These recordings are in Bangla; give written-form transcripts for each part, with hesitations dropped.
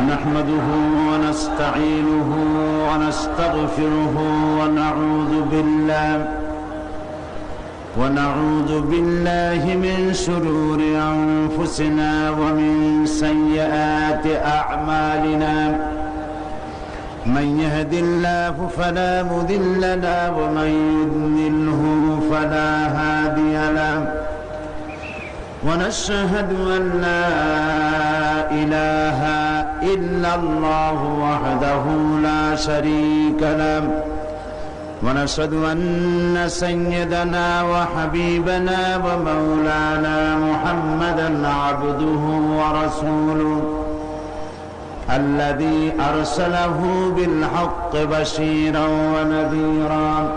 نحمده ونستعينه ونستغفره ونعوذ بالله من شرور أنفسنا ومن سيئات أعمالنا من يهد الله فلا مضل له ومن يضلله فلا هادي له ونشهد أن لا إله إلا الله وحده لا شريك له ونشهد أن سيدنا وحبيبنا ومولانا محمدا عبده ورسوله الذي أرسله بالحق بشيرا ونذيرا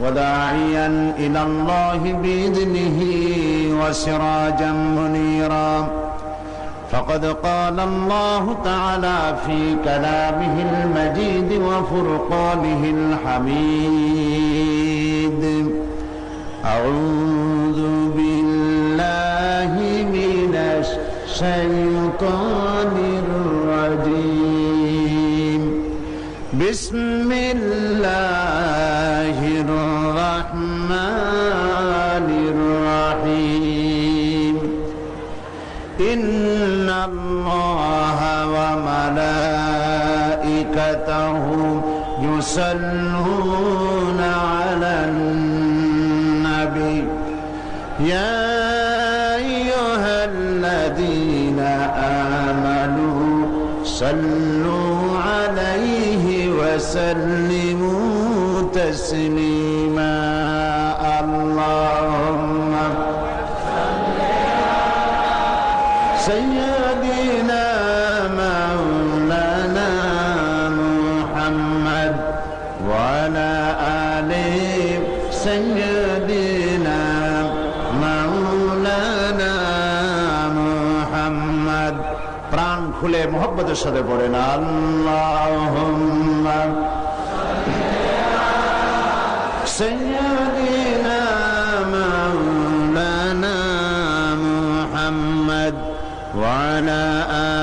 وداعيا إلى الله بإذنه وسراجا منيرا فقد قال الله تعالى في كلامه المجيد وفرقانه الحميد أعوذ بالله من الشيطان الرجيم بسم الله الرحمن الرحيم إن الله وملائكته يصلون على النبي يا أيها الذين آمنوا صلوا عليه وسلموا تسليما اللهم سيدنا مولانا محمد وعلى آل سيدنا مولانا محمد প্রাণ খুলে মোহব্বতের সাথে পড়েন আল্লাহুম্মা সাইয়্যিদিনা মাওলানা মুহাম্মদ ওয়া আলা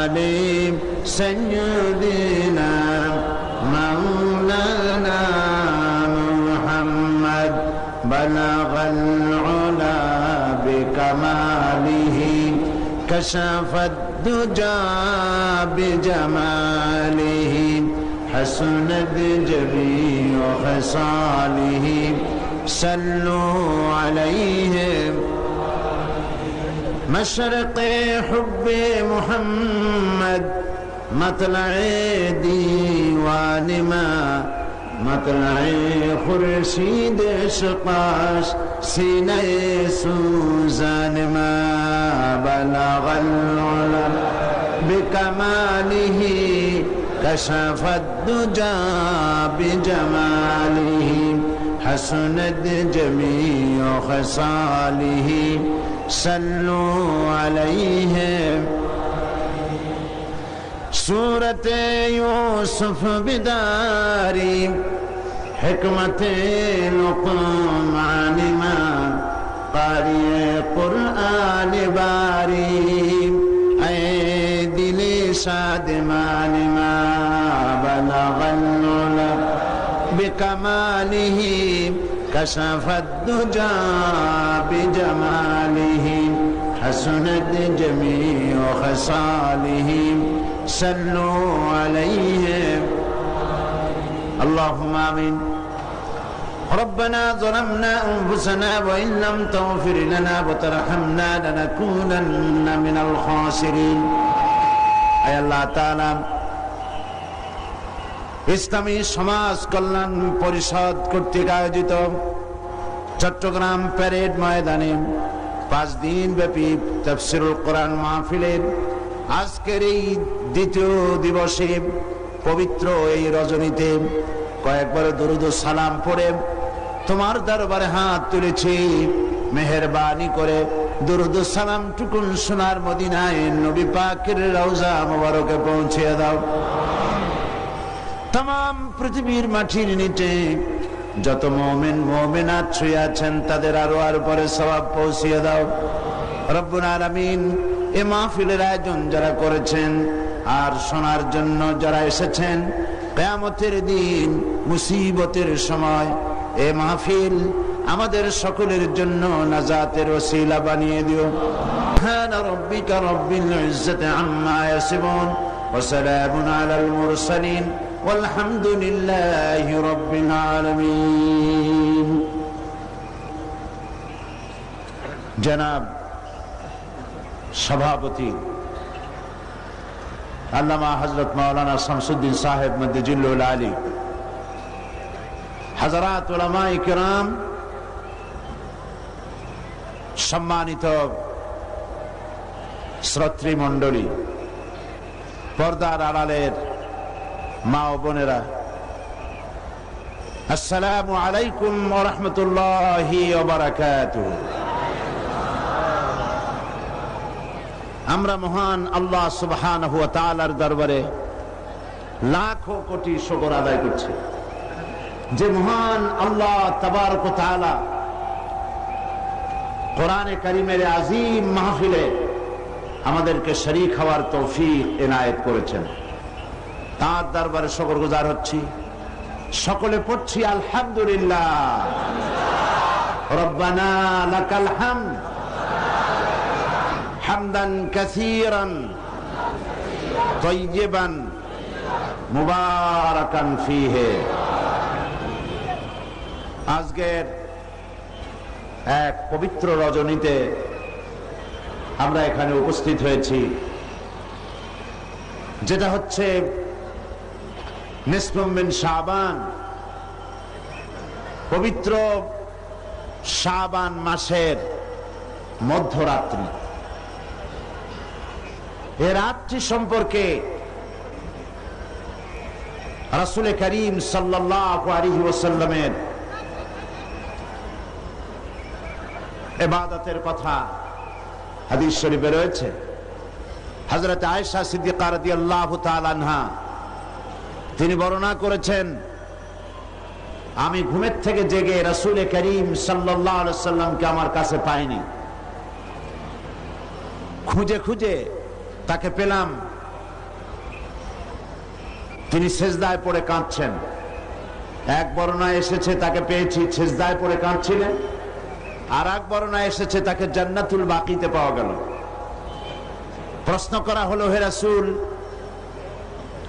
আলি সাইয়্যিদিনা মাওলানা মুহাম্মদ বালাগাল উলা বিকামালিহি كشف الدجى بجماله حسنت جميع خصاله صلوا عليه مشرق حب محمد مطلع ديوان ما مطلع خورشید شقاش سینه سوزان ما بلغ العلا بکماله کشف الدجى بجماله حسنت جميع خصاله صلوا عليه सूरत यूसुफ बिदारी हिकमत लुक़मान मा कारी कुरआन बारी ऐ दिले शादमान मा बलगल उला बिकमालिही कशफत दुजा बिजमालिही हसनत जमीअ खसालिही صلوا عليه اللهم آمين ربنا ظلمنا أنفسنا وإن لم تغفر لنا وترحمنا لنكونن من الخاسرين أي الله تعالى ইসলামী সমাজ কল্যাণ পরিষদ কর্তৃক আয়োজিত চট্টগ্রাম প্যারেড ময়দানে 5 দিন ব্যাপী তাফসীরুল কোরআন মাহফিলের আজকের এই দ্বিতীয় দিবসে পবিত্র এই রজনীতে কয়েকবার দরুদ ও সালাম পড়ে তোমার দরবারে হাত তুলেছি মেহেরবানি করে দরুদ ও সালাম টুকুন সোনার মদিনায় নবী পাকের রওজা মোবারকে পৌঁছে দাও तमाम পৃথিবীর মাটির নিচে যত মুমিন মুমিনাত শুয়ে আছেন তাদের আরো পরে সওয়াব পৌঁছিয়ে দাও রব্বুল আলামিন এই মাহফিলের আয়োজন যারা করেছেন আর শোনার জন্য যারা এসেছেন, কিয়ামতের দিন মুসিবতের সময় এ মাহফিল আমাদের সকলের জন্য নাজাতের ওসিলা বানিয়ে দিও। সুবহান রাব্বিকা রাব্বিল ইজ্জাতি আম্মা ইয়াসিফুন ওয়া সালামুন আলাল মুরসালিন ওয়ালহামদুলিল্লাহি রাব্বিল আলামিন। জনাব সভাপতি আল্লামা হযরত মাওলানা শামসুদ্দিন সাহেব মদ্দিজুল্লুল আলী, হাজারাত উলামায়ে কিরাম, সম্মানিত শ্রোতৃ মণ্ডলী, পর্দার আড়ালের মা ও বোনেরা, আসসালামু আলাইকুম ওয়া রাহমাতুল্লাহি ওয়া বারাকাতুহু। আমরা মহান আল্লাহ সুবহানাহু ওয়া তাআলার দরবারে লাখো কোটি শুকর আদায় করছি যে মহান আল্লাহ তাবারক ওয়া তাআলা কোরআনে কারীমের আযীম মাহফিলে আমাদেরকে শরীক হওয়ার তৌফিক এনায়েত করেছেন। তার দরবারে শুকরগুজার হচ্ছি। সকলে পড়ছি আলহামদুলিল্লাহ। রব্বানা লাকাল হামদ হামদান কাসীরান তাইয়িবান মুবারাকান ফীহি। আজকের এক পবিত্র রজনীতে আমরা এখানে উপস্থিত হয়েছি, যেটা হচ্ছে নিসফুম মিন শাবান, পবিত্র শাবান মাসের মধ্যরাত্রি। এই রাতটি সম্পর্কে রাসূল করিম সাল্লাল্লাহু আলাইহি ওয়াসাল্লামের ইবাদতের কথা হাদিস শরীফে রয়েছে। হযরত আয়েশা সিদ্দিকা রাদিয়াল্লাহু তাআলা আনহা তিনি বর্ণনা করেছেন, আমি ঘুমের থেকে জেগে রাসূল করিম সাল্লাল্লাহু আলাইহি ওয়াসাল্লামকে আমার কাছে পাইনি। খুঁজে খুঁজে তাকে পেলাম, তিনি সেজদায় পড়ে কাঁদছেন। এক বর্ণনায় এসেছে তাকে পেয়েছি সেজদায় পড়ে কাঁদছিলেন, আর এক বর্ণনায় এসেছে তাকে জান্নাতুল বাকিতে পাওয়া গেল। প্রশ্ন করা হলো, হে রাসূল,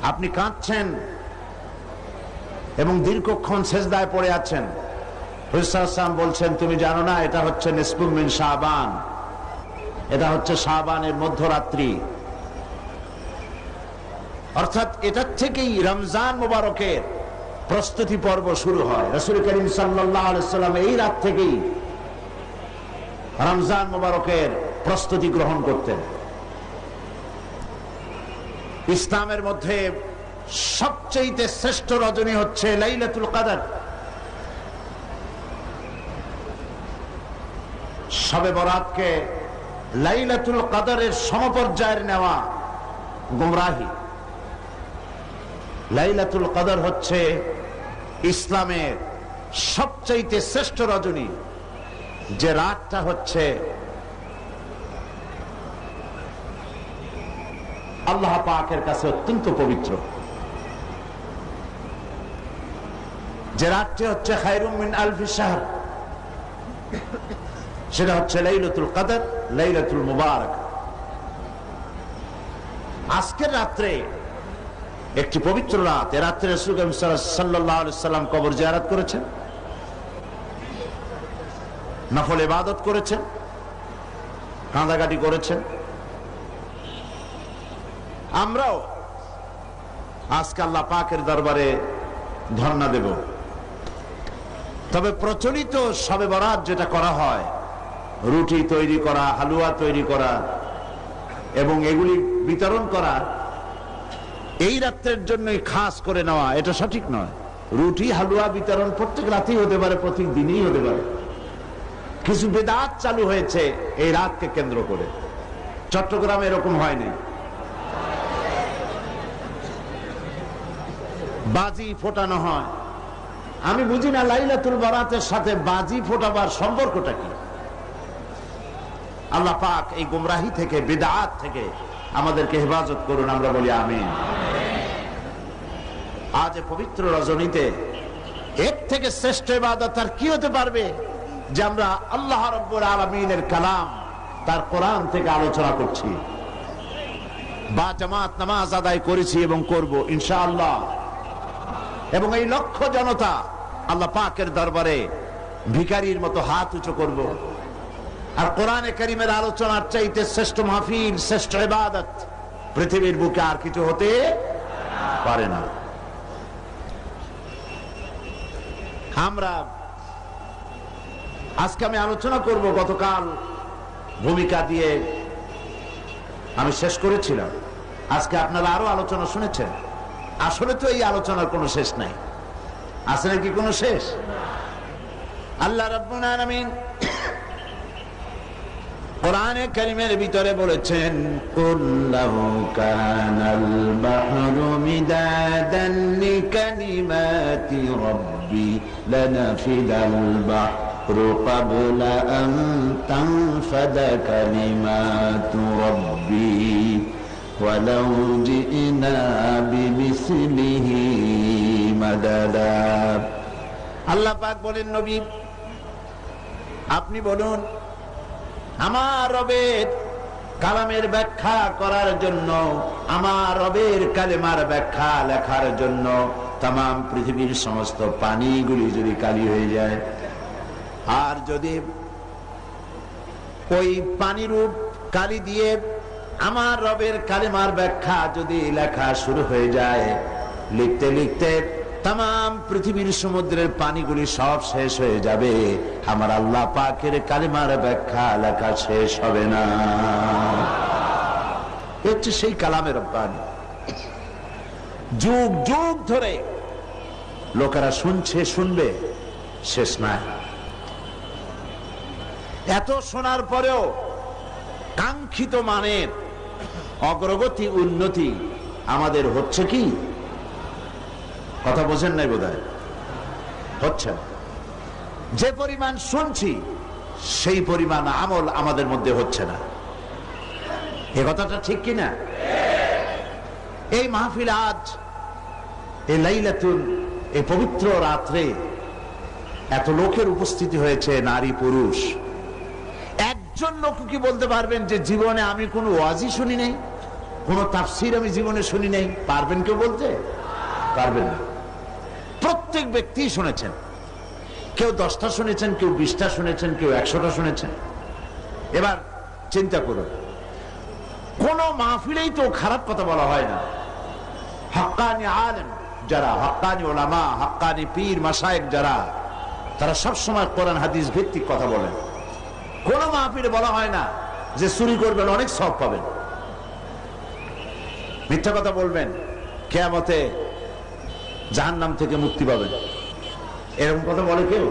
আপনি কাঁদছেন এবং দীর্ঘক্ষণ সেজদায় পড়ে আছেন। রাসূল সাল্লাল্লাহু আলাইহি ওয়াসাল্লাম বলছেন, তুমি জানো না এটা হচ্ছে নিসফুম মিন শাবান, এটা হচ্ছে শাবানের মধ্যরাত্রি। অর্থাৎ এটার থেকেই রমজান মুবারকের প্রস্তুতি পর্ব শুরু হয়। রাসূল করিম সাল্লাল্লাহু আলাইহি ওয়াসাল্লাম এই রাত থেকেই রমজান মুবারকের প্রস্তুতি গ্রহণ করতেন। ইসলামের মধ্যে সবচেয়ে শ্রেষ্ঠ রজনী হচ্ছে লাইলাতুল কদর। শবে বরাতকে লাইলাতুল কদরের সমপর্যায়ের নেওয়া গুমরাহি। লাইলাতুল কদর হচ্ছে ইসলামের সবচেয়ে শ্রেষ্ঠ রজনী, যে রাতটা হচ্ছে আল্লাহ পাকের কাছে অত্যন্ত পবিত্র, যে রাতটি হচ্ছে খায়রুম মিন আলফি শাহর, সেটা হচ্ছে লাইলাতুল কদর, লাইলাতুল মুবারাক। আজকের রাত্রে একটি পবিত্র রাত। এ রাত্রে রাসূল সাল্লাল্লাহু আলাইহি ওয়াসাল্লাম কবর জিয়ারত করেছেন, নফল ইবাদত করেছেন, কাঁদাকাটি করেছেন। আমরাও আজকে আল্লাহ পাকের দরবারে ধর্ণা দেব। তবে প্রচলিত শবে বরাত যেটা করা হয়, রুটি তৈরি করা, হালুয়া তৈরি করা এবং এগুলি বিতরণ করা, এই রাত্রের জন্যই খাস করে নেওয়া, এটা সঠিক নয়। রুটি হালুয়া বিতরণ প্রত্যেক রাতেই হতে পারে, প্রত্যেক দিনই হতে পারে। কিছু বেদাত চালু হয়েছে এই রাতকে কেন্দ্র করে। চট্টগ্রামে এরকম হয়নি। বাজি ফোটানো হয়। আমি বুঝি না লাইলাতুল বরাতের সাথে বাজি ফোটাবার সম্পর্কটা কি। আল্লাহ পাক এই গুমরাহি থেকে, বিদআত থেকে আমাদেরকে হেফাজত করুন, আমরা বলি আমিন। আজ পবিত্র রজনীতে এর থেকে শ্রেষ্ঠ ইবাদত আর কি হতে পারবে যে আমরা আল্লাহ রাব্বুল আলামিনের কালাম, তার কোরআন থেকে আলোচনা করছি, বা জামাত নামাজ আদায় করেছি এবং করব ইনশাআল্লাহ। এবং এই লক্ষ জনতা আল্লাহ পাকের দরবারে ভিখারির মতো হাত উঁচু করব। আর কোরআনে কারীমের আলোচনার চাইতে শ্রেষ্ঠ মাহফিল, শ্রেষ্ঠ ইবাদত পৃথিবীর বুকে আর কিছু হতে পারে না। আমরা আজকে আমি আলোচনা করব, গতকাল ভূমিকা দিয়ে আমি শেষ করেছিলাম। আজকে আপনারা আরো আলোচনা শুনেছেন। আসলে তো এই আলোচনার কোনো শেষ নাই, আছে নাকি কোনো শেষ? আল্লাহ রাব্বুল আলামিন কোরআনে কারীমের ভিতরে বলেছেন, কুল লাউ কানাল বাহরু মিদাদান লিকালিমাতি রাব্বি লানাফিদাল বাহরু ক্বাবলা আন তানফাদা কালিমাতু রাব্বি ওয়ালাউ জিনা বিমিসলিহি মাদাদা। আল্লাহ পাক বলেন, নবী আপনি বলুন, আমার রবের কালামের ব্যাখ্যা করার জন্য, আমার রবের কালেমার ব্যাখ্যা লেখার জন্য তামাম পৃথিবীর সমস্ত পানিগুলি যদি কালি হয়ে যায়, আর যদি ওই পানিরূপ কালি দিয়ে আমার রবের কালেমার ব্যাখ্যা যদি লেখা শুরু হয়ে যায়, লিখতে লিখতে তামাম পৃথিবীর সমুদ্রের পানিগুলি সব শেষ হয়ে যাবে, আমার আল্লাহ পাকের কালিমার ব্যাখ্যা লেখা শেষ হবে না। হচ্ছে সেই কালামের রব্বানি। যুগ যুগ ধরে লোকেরা শুনছে, শুনবে, শেষ নাই। এত শোনার পরেও কাঙ্ক্ষিত মানের অগ্রগতি, উন্নতি আমাদের হচ্ছে কি? কথা বোঝেন নাই বোধহয়, হচ্ছে না। যে পরিমাণ শুনছি সেই পরিমাণ আমল আমাদের মধ্যে হচ্ছে না। এ কথাটা ঠিক কিনা? এই মাহফিল আজ, এই লাইলাতুল, এই পবিত্র রাত্রে এত লোকের উপস্থিতি হয়েছে, নারী পুরুষ। একজন লোক কি বলতে পারবেন যে জীবনে আমি কোনো ওয়াজি শুনি নাই, কোনো তাফসীর আমি জীবনে শুনি নাই? পারবেন কেউ বলতে? পারবেন না। প্রত্যেক ব্যক্তি শুনেছেন। কেউ 10টা শুনেছেন, কেউ 20টা শুনেছেন, কেউ 100টা শুনেছেন। এবার চিন্তা করুন, কোন মাহফিলেই তো খারাপ কথা বলা হয় না। হাক্কানি আলেম যারা, হাক্কানি ওলামা, হাক্কানি পীর মাশায়েখ যারা, তারা সবসময় কোরআন হাদিস ভিত্তিক কথা বলেন। কোন মাহফিলে বলা হয় না যে চুরি করবেন অনেক সওয়াব পাবেন, মিথ্যা কথা বলবেন কিয়ামতে জাহান্নাম থেকে মুক্তি পাবেন, এরকম কথা বলে কেউ?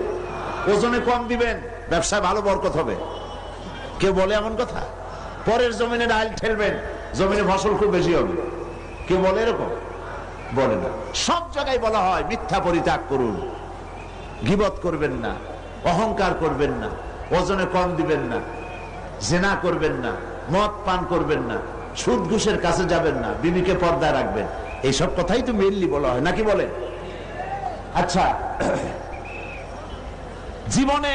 ওজনে কম দিবেন, ব্যবসায় ভালো বরকত হবে, কেউ বলে এমন কথা? পরের জমিনে ডাল ঠেলবেন, জমিনে ফসল খুব বেশি হবে, কেউ বলে এরকম? বলে না। সব জায়গায় বলা হয় মিথ্যা পরিত্যাগ করুন, গীবত করবেন না, অহংকার করবেন না, ওজনে কম দিবেন না, জিনা করবেন না, মদ পান করবেন না, সুদ ঘুষের কাছে যাবেন না, বিবিকে পর্দায় রাখবেন। এইসব কথাই তো মেইনলি বলা হয়, নাকি বলে? আচ্ছা, জীবনে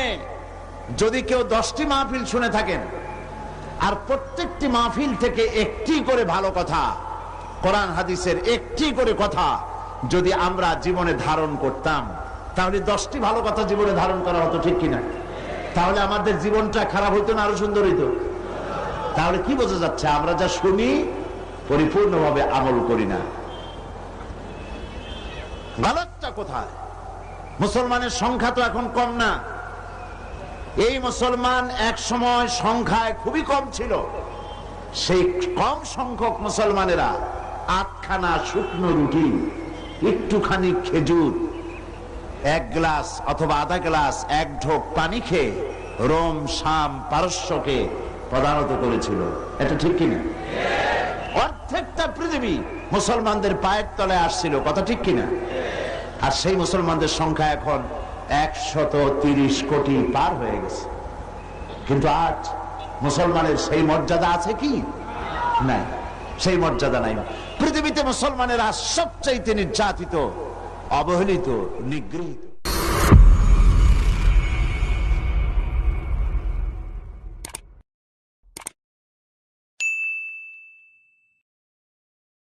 যদি কেউ 10টি মাহফিল শুনে থাকেন, আর প্রত্যেকটি মাহফিল থেকে একটি করে ভালো কথা, কোরআন হাদিসের একটি করে কথা যদি আমরা জীবনে ধারণ করতাম, তাহলে 10টি ভালো কথা জীবনে ধারণ করা হতো, ঠিক কিনা? তাহলে আমাদের জীবনটা খারাপ হইতো না আরো সুন্দর হইতো? তাহলে কি বোঝা যাচ্ছে? আমরা যা শুনি পরিপূর্ণভাবে আমল করি না। গলতটা কোথায়? মুসলমানের সংখ্যা তো এখন কম না। এই মুসলমান এক সময় সংখ্যায় খুবই কম ছিল। সেই কম সংখ্যক মুসলমানেরা 8খানা শুকনো রুটি, একটুখানি খেজুর, 1 গ্লাস অথবা আধা গ্লাস, 1 ঢোক পানি খেয়ে রোম, শাম, পারস্যকে প্রধানত করেছিল। এটা ঠিক কিনা? অর্ধেকটা পৃথিবী মুসলমানদের পায়ের তলে আসছিল, কথা ঠিক কিনা? আর সেই মুসলমানদের সংখ্যা এখন 130 কোটি পার হয়ে গেছে। কিন্তু আজ মুসলমানের সেই মর্যাদা আছে কি? নাই। সেই মর্যাদা নাই। পৃথিবীতে মুসলমানেরা সবচাইতে নির্যাতিত, অবহেলিত, নিগৃহীত।